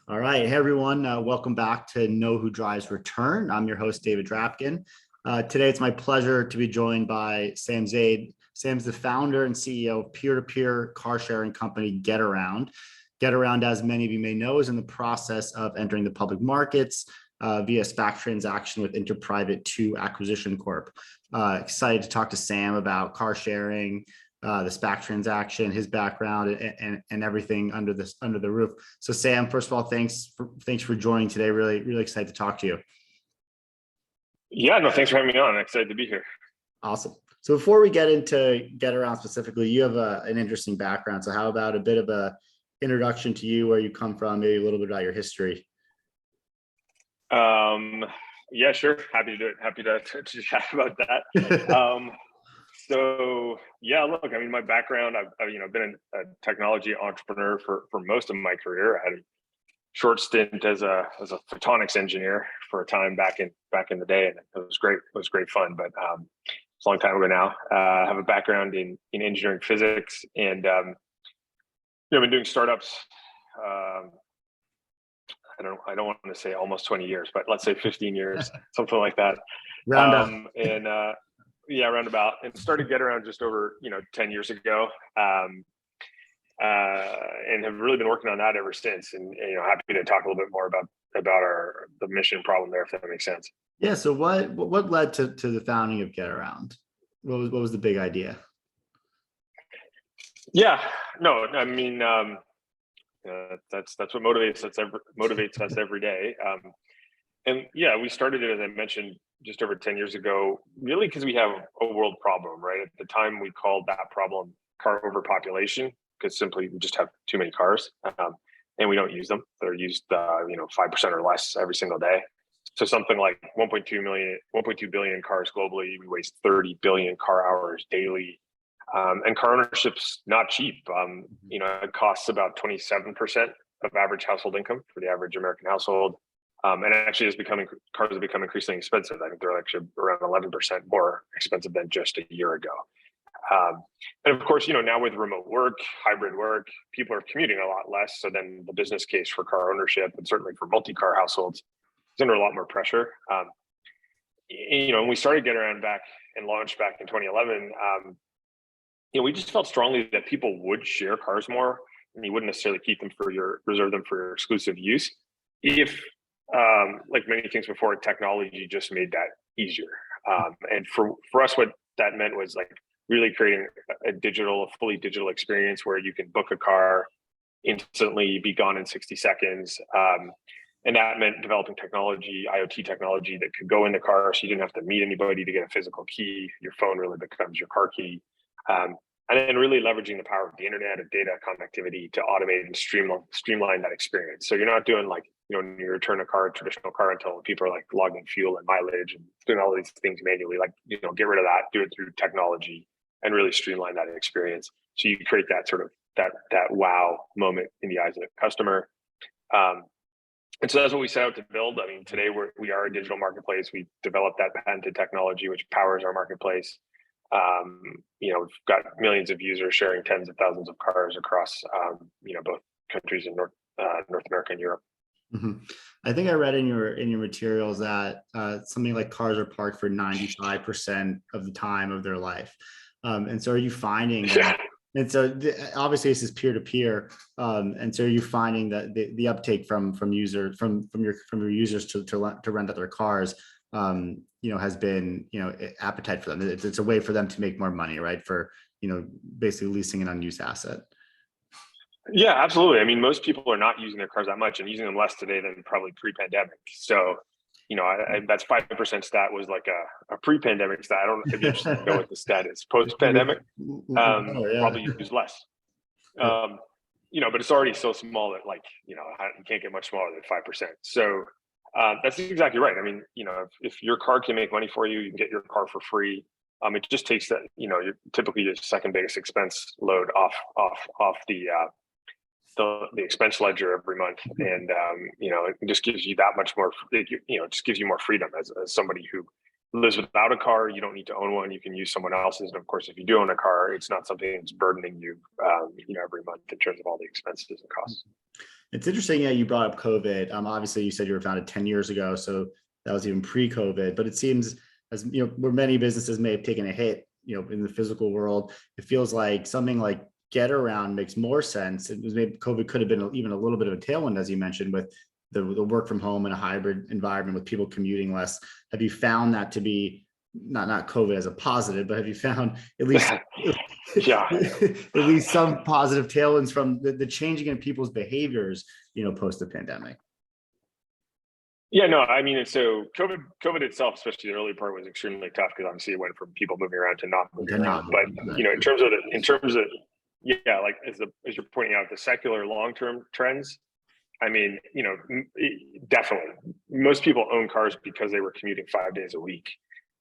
All right. Hey, everyone. Welcome back to Know Who Drives Return. I'm your host, David Drapkin. Today, it's my pleasure to be joined by Sam Zaid. Sam's the founder and CEO of peer-to-peer car sharing company Getaround. Getaround, as many of you may know, is in the process of entering the public markets via SPAC transaction with InterPrivate II Acquisition Corp. Excited to talk to Sam about car sharing, the SPAC transaction, his background, and everything under the roof. So, Sam, first of all, thanks for joining today. Really excited to talk to you. Yeah, no, thanks for having me on. I'm excited to be here. Awesome. So, before we get into Getaround specifically, you have an interesting background. So, how about a bit of a introduction to you, where you come from, maybe a little bit about your history? Yeah, sure. Happy to do it. Happy to chat about that. So yeah, look, I mean, my background, I've been a technology entrepreneur for most of my career. I had a short stint as a photonics engineer for a time back in the day, and it was great. It was great fun, but it's a long time ago now. I have a background in engineering physics, and I've been doing startups. I don't want to say almost 20 years, but let's say 15 years, something like that. Yeah, roundabout, and started Getaround just over 10 years ago, and have really been working on that ever since. And happy to talk a little bit more about the mission problem there, if that makes sense. Yeah. So what led to the founding of Getaround? What was the big idea? Yeah, no, I mean, that's what motivates us every day. And yeah, we started it, as I mentioned, just over 10 years ago, really because we have a world problem, right? At the time, we called that problem car overpopulation, because simply we just have too many cars, and we don't use them. They're used, 5% or less every single day. So something like 1.2 billion cars globally. We waste 30 billion car hours daily, and car ownership's not cheap. It costs about 27% of average household income for the average American household. And actually, cars have become increasingly expensive. I think they're actually around 11% more expensive than just a year ago. And of course, now with remote work, hybrid work, people are commuting a lot less. So then the business case for car ownership, and certainly for multi-car households, is under a lot more pressure. When we started Getaround and launched back in 2011, we just felt strongly that people would share cars more, and you wouldn't necessarily reserve them for your exclusive use if, like many things before, technology just made that easier. And for us, what that meant was like really creating a fully digital experience where you can book a car instantly, be gone in 60 seconds. And that meant developing technology, IoT technology, that could go in the car, so you didn't have to meet anybody to get a physical key. Your phone really becomes your car key. And then really leveraging the power of the internet, of data connectivity, to automate and streamline that experience. So you're not doing when you return a traditional car rental, people are like logging fuel and mileage and doing all these things manually. Get rid of that, do it through technology, and really streamline that experience. So you create that sort of that wow moment in the eyes of the customer. And so that's what we set out to build. I mean, today we are a digital marketplace. We developed that patented technology which powers our marketplace. We've got millions of users sharing tens of thousands of cars across, both countries in North America and Europe. Mm-hmm. I think I read in your materials that something like cars are parked for 95% of the time of their life. And so are you finding that? And so obviously this is peer-to-peer. And so are you finding that the uptake from your users to rent out their cars, has been, appetite for them. It's a way for them to make more money, right? For, basically leasing an unused asset. Yeah, absolutely. I mean, most people are not using their cars that much, and using them less today than probably pre-pandemic. So, that's 5% stat was like a pre-pandemic stat. I don't know if you know what the stat is. Post-pandemic, probably use less. But it's already so small that you can't get much smaller than 5%. So that's exactly right. I mean, if your car can make money for you, you can get your car for free. It just takes that, you're typically your second biggest expense load off the expense ledger every month, and it just gives you that much more. It just gives you more freedom as somebody who lives without a car, you don't need to own one. You can use someone else's. And of course, if you do own a car, it's not something that's burdening you, every month in terms of all the expenses and costs. It's interesting. Yeah, you brought up COVID. Obviously, you said you were founded 10 years ago, so that was even pre-COVID. But it seems, as you know, where many businesses may have taken a hit, in the physical world, it feels like something like Getaround makes more sense. It was maybe COVID could have been even a little bit of a tailwind, as you mentioned, with the work from home and a hybrid environment with people commuting less. Have you found that to be not COVID as a positive, but have you found at least Yeah, at least some positive tailwinds from the changing in people's behaviors, post the pandemic? Yeah, no, I mean, so COVID itself, especially the early part, was extremely tough because obviously it went from people moving around to not moving around. But in terms of yeah, like as you're pointing out, the secular long-term trends, I mean, definitely most people own cars because they were commuting 5 days a week,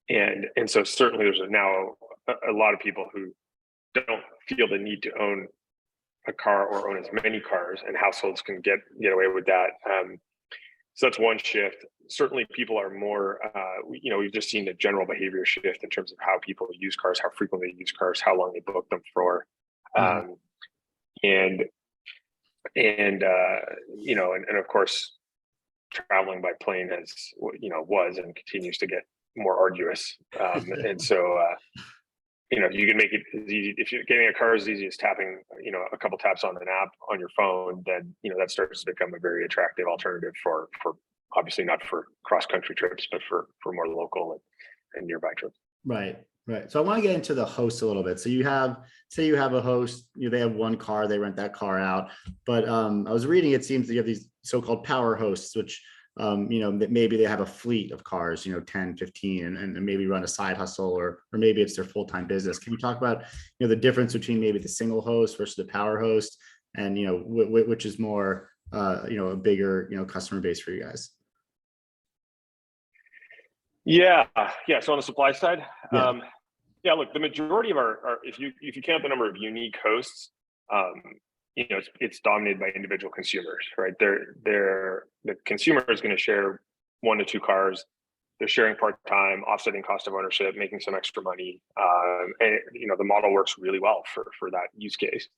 and so certainly there's now a lot of people who don't feel the need to own a car or own as many cars, and households can get away with that. So that's one shift. Certainly people are more, we've just seen the general behavior shift in terms of how people use cars, how frequently they use cars, how long they book them for. And of course, traveling by plane has, was and continues to get more arduous. And so, you can make it as easy. If you're getting a car as easy as tapping, a couple taps on an app on your phone, then, that starts to become a very attractive alternative for obviously not for cross-country trips, but for more local and nearby trips. Right. So I want to get into the host a little bit. So say you have a host, they have one car, they rent that car out. But I was reading, it seems that you have these so-called power hosts, which, that maybe they have a fleet of cars, 10, 15, and maybe run a side hustle, or maybe it's their full-time business. Can you talk about, the difference between maybe the single host versus the power host, and, which is more, a bigger, customer base for you guys? Yeah. So on the supply side, look, the majority of our if you count the number of unique hosts, it's dominated by individual consumers, right? The consumer is going to share 1 to 2 cars. They're sharing part-time, offsetting cost of ownership, making some extra money. And the model works really well for that use case.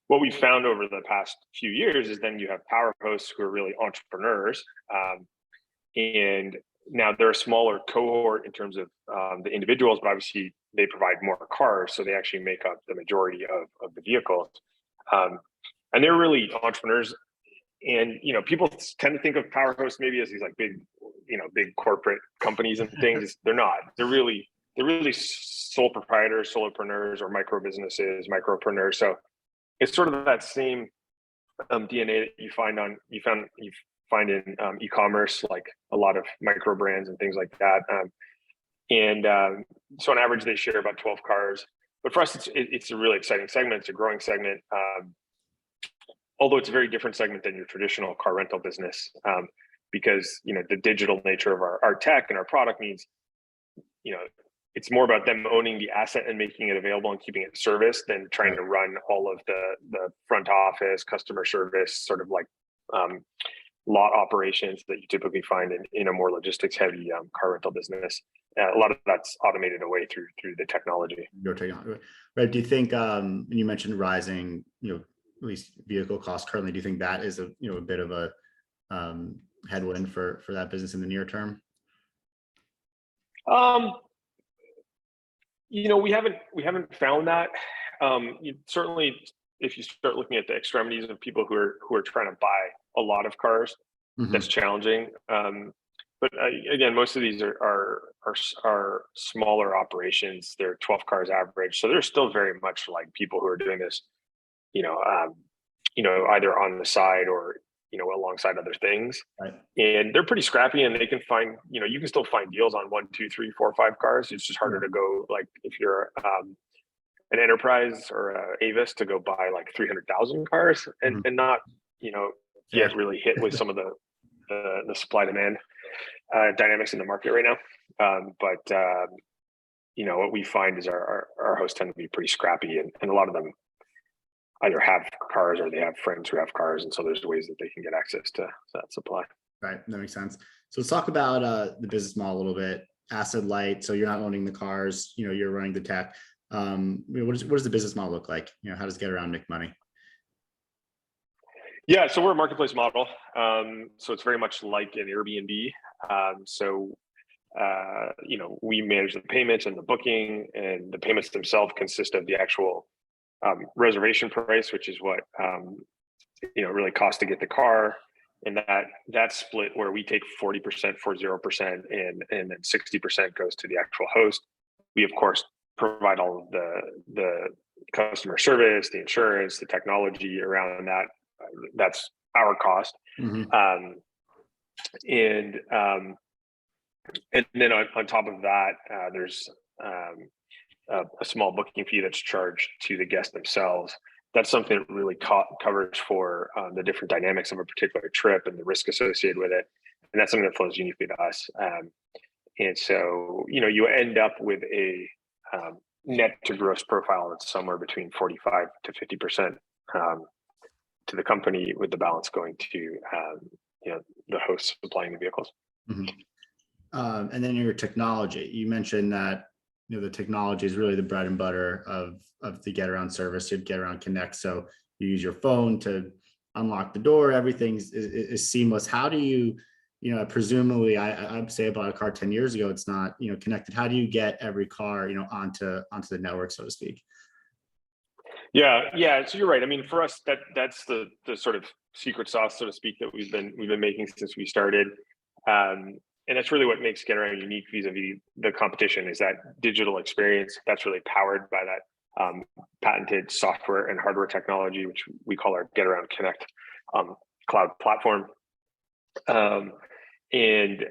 What we've found over the past few years is then you have power hosts who are really entrepreneurs, and now they're a smaller cohort in terms of the individuals, but obviously they provide more cars, so they actually make up the majority of the vehicles. And they're really entrepreneurs. And people tend to think of power hosts maybe as these like big corporate companies and things. They're not. They're really sole proprietors, solopreneurs, or micro businesses, micropreneurs. So it's sort of that same DNA that you find in e-commerce, like a lot of micro brands and things like that. So on average, they share about 12 cars. But for us, it's a really exciting segment. It's a growing segment, although it's a very different segment than your traditional car rental business, because the digital nature of our tech and our product means, it's more about them owning the asset and making it available and keeping it serviced than trying to run all of the front office, customer service, sort of like lot operations that you typically find in a more logistics heavy car rental business. A lot of that's automated away through the technology. Your technology, right? Do you think, you mentioned rising, at least vehicle costs currently, do you think that is a bit of a headwind for that business in the near term? We haven't found that. Certainly, if you start looking at the extremities of people who are trying to buy a lot of cars, that's challenging. But again, most of these are smaller operations. They're 12 cars average, so they're still very much like people who are doing this, either on the side or alongside other things. Right. And they're pretty scrappy, and they can find, you can still find deals on 1, 2, 3, 4, 5 cars. It's just harder to go, like if you're an enterprise or a Avis, to go buy like 300,000 cars and not get really hit with some of the supply demand dynamics in the market right now. But what we find is our hosts tend to be pretty scrappy, and a lot of them either have cars or they have friends who have cars, and so there's ways that they can get access to that supply. Right, that makes sense. So let's talk about the business model a little bit. asset light, so you're not owning the cars, you're running the tech. What does the business model look like? How does Getaround make money? Yeah, so we're a marketplace model. So it's very much like an Airbnb. We manage the payments and the booking, and the payments themselves consist of the actual reservation price, which is what really costs to get the car, and that split where we take 40%, 40%, and then 60% goes to the actual host. We of course provide all of the customer service, the insurance, the technology around that. That's our cost. Mm-hmm. And then on top of that, there's a small booking fee that's charged to the guests themselves. That's something that really covers for the different dynamics of a particular trip and the risk associated with it. And that's something that flows uniquely to us. And so, you end up with a net to gross profile that's somewhere between 45 to 50% to the company, with the balance going to the host supplying the vehicles. Mm-hmm. And then your technology, you mentioned that the technology is really the bread and butter of the Getaround service. You have Getaround Connect, so you use your phone to unlock the door. Everything is seamless. How do you, presumably, I'd say about a car 10 years ago, it's not connected. How do you get every car onto the network, so to speak? Yeah. So you're right. I mean, for us, that's the sort of secret sauce, so to speak, that we've been making since we started. And that's really what makes Getaround unique vis-a-vis the competition, is that digital experience that's really powered by that patented software and hardware technology, which we call our Getaround Connect cloud platform. And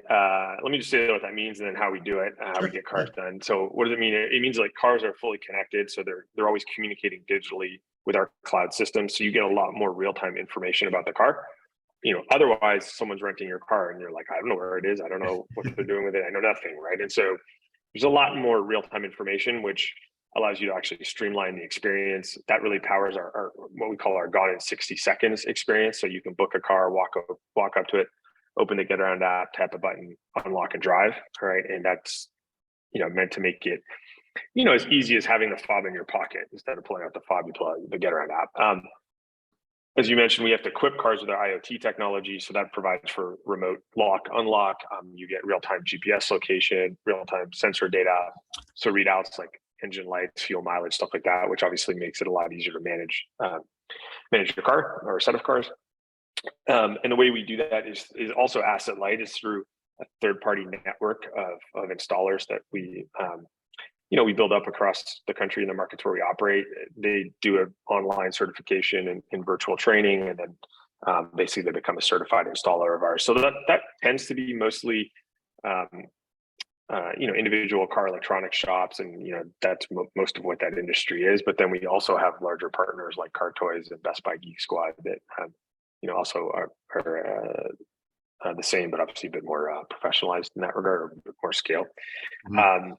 let me just say what that means, and then how we do it, how we get cars done. So what does it mean? It means like cars are fully connected, so they're always communicating digitally with our cloud system. So you get a lot more real-time information about the car. Otherwise someone's renting your car and you're like, I don't know where it is. I don't know what they're doing with it. I know nothing, right? And so there's a lot more real-time information, which allows you to actually streamline the experience. That really powers our what we call our gone in 60 seconds experience. So you can book a car, walk up to it, open the Getaround app, tap a button, unlock and drive, right? And that's meant to make it as easy as having the fob in your pocket. Instead of pulling out the fob, you pull out the Getaround app. As you mentioned, we have to equip cars with our IoT technology, so that provides for remote lock, unlock. You get real-time GPS location, real-time sensor data, so readouts like engine lights, fuel mileage, stuff like that, which obviously makes it a lot easier to manage your car or a set of cars. And the way we do that is also asset light, is through a third-party network of installers that we build up across the country in the markets where we operate. They do an online certification and virtual training, and then basically they become a certified installer of ours. So that tends to be mostly, individual car electronics shops, and that's most of what that industry is. But then we also have larger partners like Car Toys and Best Buy Geek Squad that also are the same, but obviously a bit more professionalized in that regard, or a bit more scale. Mm-hmm.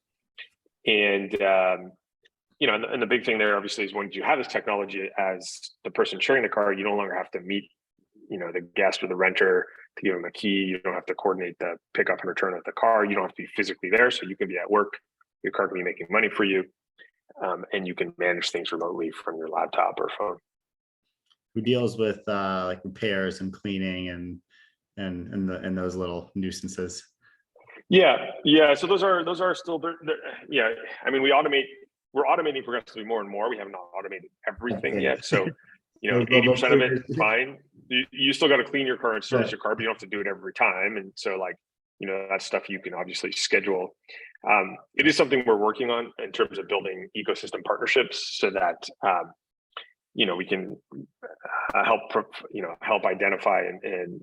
And the big thing there obviously is, when you have this technology as the person sharing the car, you no longer have to meet, the guest or the renter to give them a key. You don't have to coordinate the pickup and return of the car. You don't have to be physically there. So you can be at work, your car can be making money for you, and you can manage things remotely from your laptop or phone. Who deals with like repairs and cleaning and those little nuisances? Yeah. So those are still there. Yeah. I mean, we're automating progressively more and more. We have not automated everything yet. So, 80% of it is fine. You still got to clean your car and service your car, but you don't have to do it every time. And so that stuff you can obviously schedule. It is something we're working on in terms of building ecosystem partnerships, so that, we can help identify and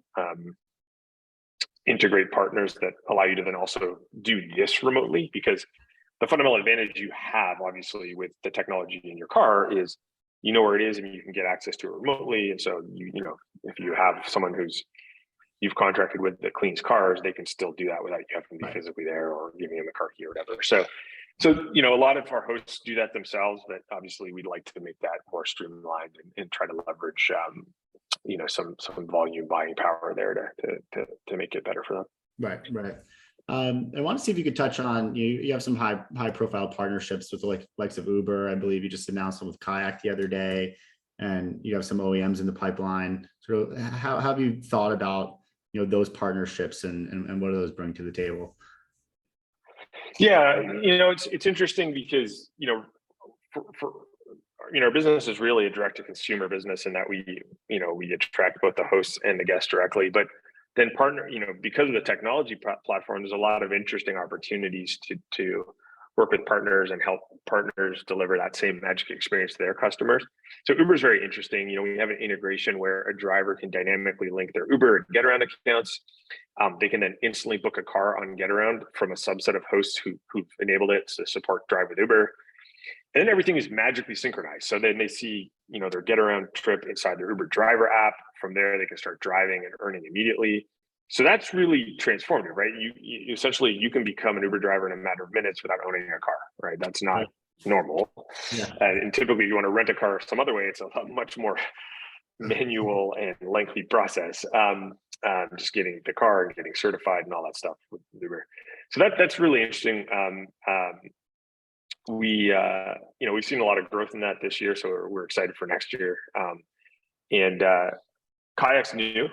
integrate partners that allow you to then also do this remotely. Because the fundamental advantage you have, obviously, with the technology in your car is where it is and you can get access to it remotely. And so if you have someone who's you've contracted with that cleans cars, they can still do that without you having to be physically there or giving them a car key or whatever. So a lot of our hosts do that themselves, but obviously we'd like to make that more streamlined and try to leverage some volume buying power there to make it better for them. Right. I want to see if you could touch on, you have some high profile partnerships with the likes of Uber. I believe you just announced one with Kayak the other day, and you have some OEMs in the pipeline. So how have you thought about, those partnerships and what do those bring to the table? Yeah, it's interesting because, for our business is really a direct to consumer business in that we attract both the hosts and the guests directly, but then because of the technology platform, there's a lot of interesting opportunities to work with partners and help partners deliver that same magic experience to their customers. So Uber is very interesting. We have an integration where a driver can dynamically link their Uber and Getaround accounts. They can then instantly book a car on Getaround from a subset of hosts who've enabled it to support Drive with Uber. And then everything is magically synchronized. So then they see, their Getaround trip inside their Uber driver app. From there, they can start driving and earning immediately. So that's really transformative, right? You essentially, you can become an Uber driver in a matter of minutes without owning a car, right? That's not normal. Yeah. And typically, if you want to rent a car some other way, it's a much more manual and lengthy process. Just getting the car and getting certified and all that stuff with Uber. So that's really interesting. We've seen a lot of growth in that this year, so we're excited for next year. And Kayak's new.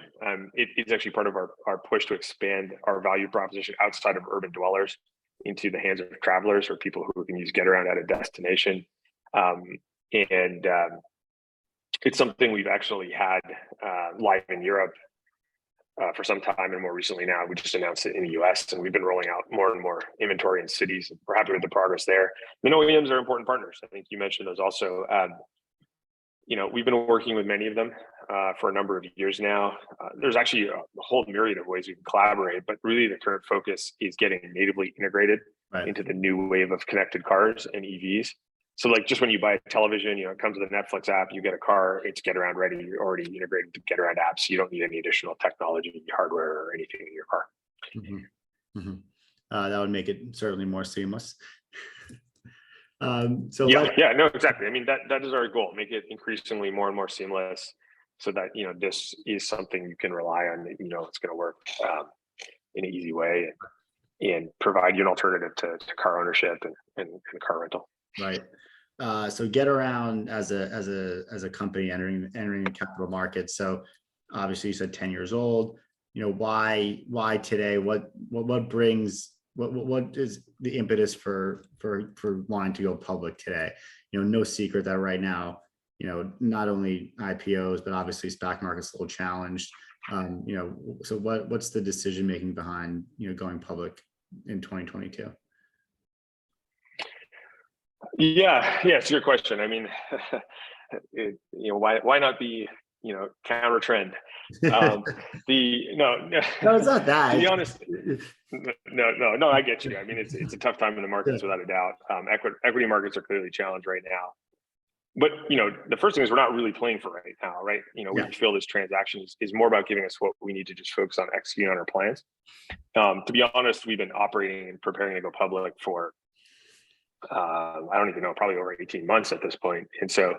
It's actually part of our push to expand our value proposition outside of urban dwellers into the hands of travelers or people who can use Getaround at a destination. It's something we've actually had live in Europe for some time, and more recently now we just announced it in the US, and we've been rolling out more and more inventory in cities. We're happy with the progress there. The OEMs are important partners. I think you mentioned those also. We've been working with many of them for a number of years now. There's actually a whole myriad of ways we can collaborate, but really the current focus is getting natively integrated into the new wave of connected cars and EVs. So just when you buy a television, it comes with a Netflix app, you get a car, it's Getaround ready, you're already integrated to Getaround apps. You don't need any additional technology, hardware, or anything in your car. Mm-hmm. Mm-hmm. That would make it certainly more seamless. No, exactly. I mean, that is our goal, make it increasingly more and more seamless so that, this is something you can rely on, it's going to work in an easy way and provide you an alternative to car ownership and car rental. Right. So Getaround as a company entering the capital market. So obviously you said 10 years old. Why today? What is the impetus for wanting to go public today? No secret that right now, not only IPOs, but obviously SPAC market's a little challenged. So what's the decision making behind, going public in 2022? Yeah, it's your question. I mean, why not be, counter trend? No, it's not that. To be honest, no, I get you. I mean, it's a tough time in the markets without a doubt. Equity markets are clearly challenged right now. But the first thing is we're not really playing for right now, right? We feel this transaction is more about giving us what we need to just focus on executing on our plans. To be honest, we've been operating and preparing to go public for I don't even know, probably over 18 months at this point. And so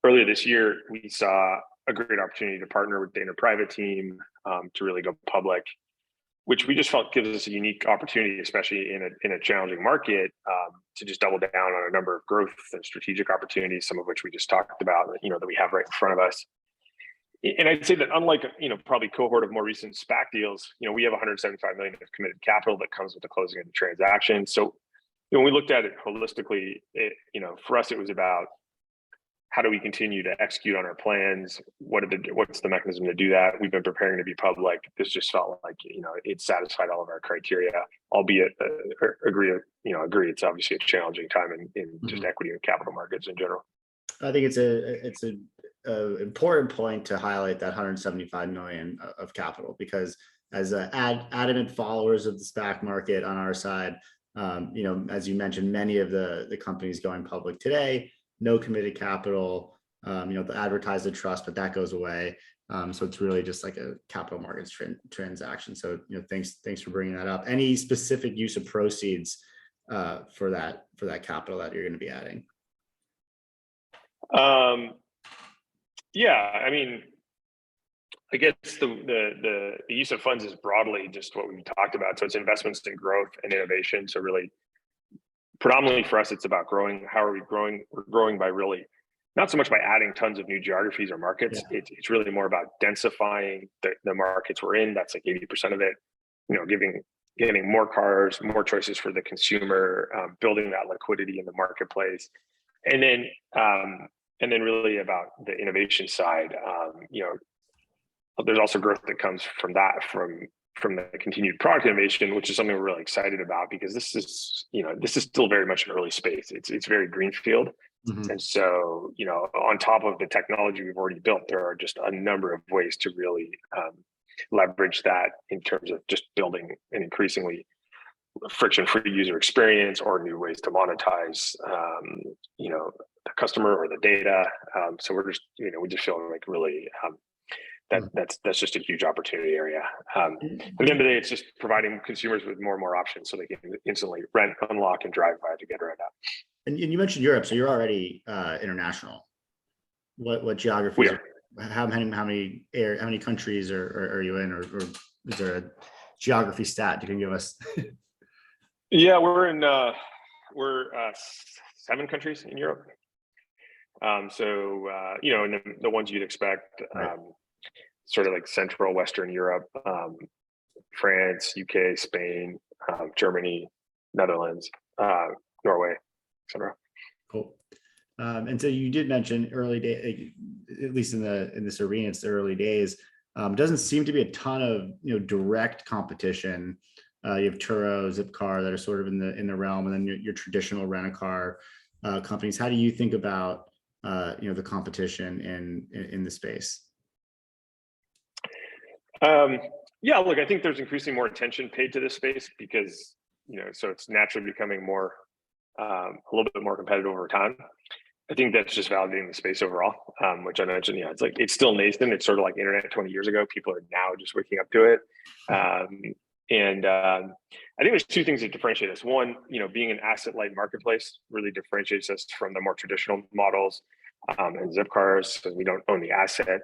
earlier this year, we saw a great opportunity to partner with the InterPrivate team to really go public, which we just felt gives us a unique opportunity, especially in a challenging market, to just double down on a number of growth and strategic opportunities, some of which we just talked about, that we have right in front of us. And I'd say that unlike, probably cohort of more recent SPAC deals, we have 175 million of committed capital that comes with the closing of the transaction. So when we looked at it holistically, for us, it was about how do we continue to execute on our plans? What's the mechanism to do that? We've been preparing to be public. This just felt like, it satisfied all of our criteria, albeit agree. It's obviously a challenging time in just equity and capital markets in general. I think it's a important point to highlight that 175 million of capital, because as adamant followers of the SPAC market on our side, as you mentioned, many of the companies going public today, no committed capital, they advertise the trust, but that goes away. So it's really just like a capital markets transaction. So, thanks for bringing that up. Any specific use of proceeds for that capital that you're going to be adding? Yeah, I mean, I guess the use of funds is broadly just what we talked about. So it's investments in growth and innovation. So really, predominantly for us, it's about growing. How are we growing? We're growing by really not so much by adding tons of new geographies or markets. Yeah. It's really more about densifying the markets we're in. That's like 80% of it. Getting more cars, more choices for the consumer, building that liquidity in the marketplace, and then really about the innovation side. There's also growth that comes from that, from the continued product innovation, which is something we're really excited about, because this is still very much an early space. It's very greenfield. Mhm. And so, on top of the technology we've already built, there are just a number of ways to really leverage that in terms of just building an increasingly friction-free user experience, or new ways to monetize, the customer or the data. So we're just, we just feel like really that's just a huge opportunity area. At the end of the day, it's just providing consumers with more and more options, so they can instantly rent, unlock, and drive via the Getaround app. And you mentioned Europe, so you're already international. What geographies? How many countries are you in, or is there a geography stat you can give us? Yeah, we're 7 countries in Europe. And the ones you'd expect, right. Sort of like Central Western Europe, France, UK, Spain, Germany, Netherlands, Norway, etc. Cool. And so you did mention early day, at least in this arena, it's the early days. Doesn't seem to be a ton of direct competition. You have Turo, Zipcar that are sort of in the realm, and then your traditional rent-a-car companies. How do you think about the competition in the space? Yeah, look, I think there's increasingly more attention paid to this space, because so it's naturally becoming more a little bit more competitive over time. I think that's just validating the space overall, which I mentioned. It's still nascent. It's sort of like internet 20 years ago. People are now just waking up to it. I think there's 2 things that differentiate us. One, being an asset-light marketplace really differentiates us from the more traditional models and Zipcars, because we don't own the asset.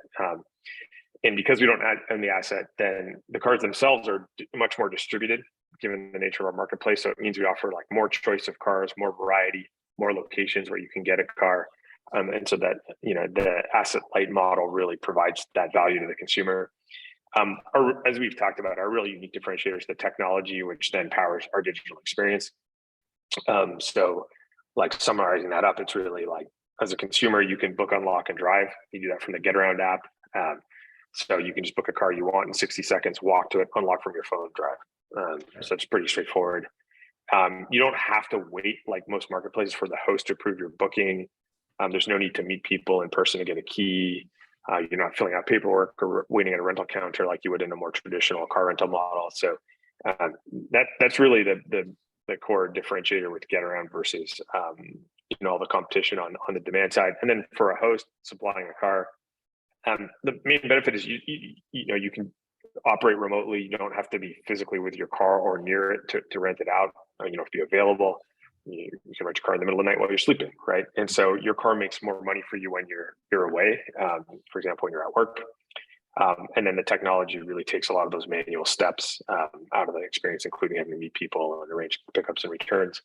And because we don't own the asset, then the cars themselves are much more distributed, given the nature of our marketplace. So it means we offer like more choice of cars, more variety, more locations where you can get a car. And so that, the asset-light model really provides that value to the consumer. As we've talked about, our really unique differentiator is the technology, which then powers our digital experience. So like summarizing that up, it's really like, as a consumer, you can book, unlock, and drive. You do that from the Getaround app. So you can just book a car you want in 60 seconds, walk to it, unlock from your phone, drive. So it's pretty straightforward. You don't have to wait, like most marketplaces, for the host to approve your booking. There's no need to meet people in person to get a key. You're not filling out paperwork or waiting at a rental counter like you would in a more traditional car rental model. So that's really the core differentiator with Getaround versus all the competition on the demand side. And then for a host supplying a car, the main benefit is you can operate remotely. You don't have to be physically with your car or near it to rent it out. You don't have to be available. You can rent your car in the middle of the night while you're sleeping, right? And so your car makes more money for you when you're away, for example, when you're at work. And then the technology really takes a lot of those manual steps out of the experience, including having to meet people and arrange pickups and returns.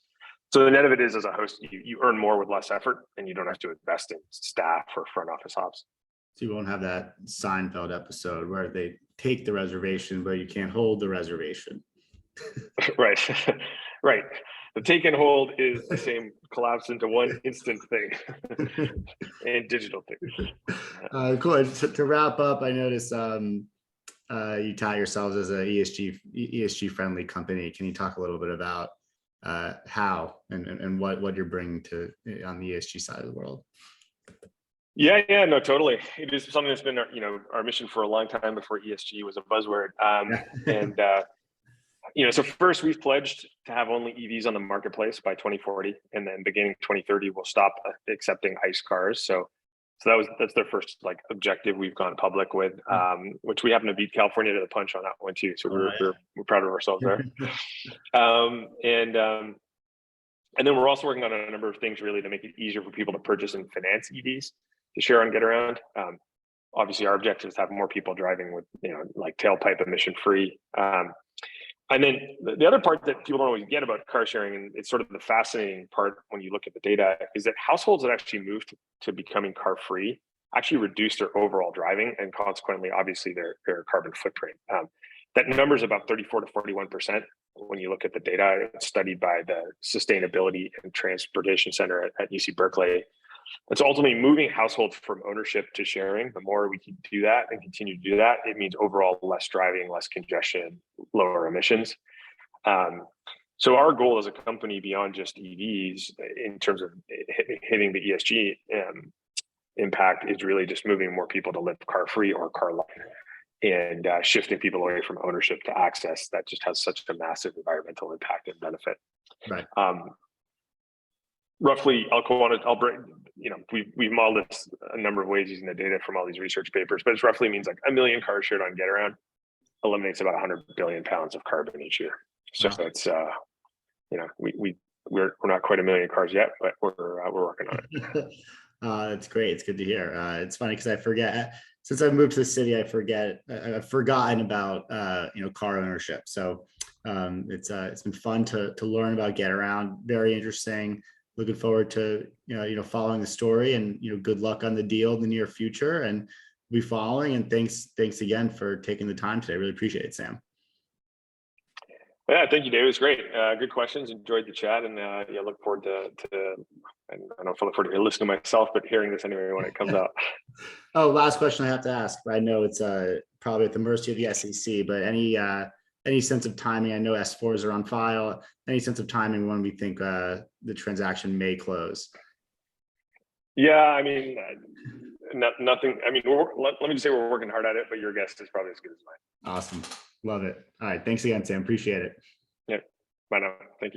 So the net of it is, as a host, you earn more with less effort, and you don't have to invest in staff or front office ops. So you won't have that Seinfeld episode where they take the reservation, but you can't hold the reservation. Right. Right. The take and hold is the same, collapsed into one instant thing and digital thing. Cool. To wrap up, I noticed you tout yourselves as a ESG friendly company. Can you talk a little bit about how and what you're bringing to on the ESG side of the world? Yeah, no, totally. It is something that's been our mission for a long time before ESG was a buzzword. So first, we've pledged to have only EVs on the marketplace by 2040, and then beginning 2030, we'll stop accepting ICE cars. So that's their first objective we've gone public with, which we happen to beat California to the punch on that one too. So we're proud of ourselves there. And then we're also working on a number of things really to make it easier for people to purchase and finance EVs to share on Getaround. obviously our objective is to have more people driving with, like tailpipe emission free. And then the other part that people don't always get about car sharing, and it's sort of the fascinating part when you look at the data, is that households that actually moved to becoming car free actually reduce their overall driving and consequently, obviously, their carbon footprint. That number is about 34 to 41% when you look at the data. It's studied by the Sustainability and Transportation Center at UC Berkeley. And so ultimately moving households from ownership to sharing, the more we can do that and continue to do that, it means overall less driving, less congestion, lower emissions. So our goal as a company beyond just EVs in terms of hitting the ESG impact is really just moving more people to live car free or car light, and shifting people away from ownership to access. That just has such a massive environmental impact and benefit. Right. Roughly, I'll break, we've modeled this a number of ways using the data from all these research papers, but it roughly means like 1 million cars shared on Getaround eliminates about 100 billion pounds of carbon each year. So it's, we're not quite 1 million cars yet, but we're working on it. That's great. It's good to hear. It's funny because I forget, since I've moved to the city, I've forgotten about, car ownership. So it's been fun to learn about Getaround. Very interesting. Looking forward to, following the story, and, good luck on the deal in the near future, and we'll be following. And thanks again for taking the time today. Really appreciate it, Sam. Yeah, thank you, David. It was great. Good questions. Enjoyed the chat, and look forward to I don't know if I look forward to listening to myself, but hearing this anyway when it comes out. Oh, last question I have to ask. I know it's probably at the mercy of the SEC, but any sense of timing? I know S4s are on file. Any sense of timing when we think the transaction may close? Yeah, I mean, nothing. I mean, let me just say we're working hard at it, but your guess is probably as good as mine. Awesome. Love it. All right. Thanks again, Sam. Appreciate it. Yeah. Bye now. Thank you.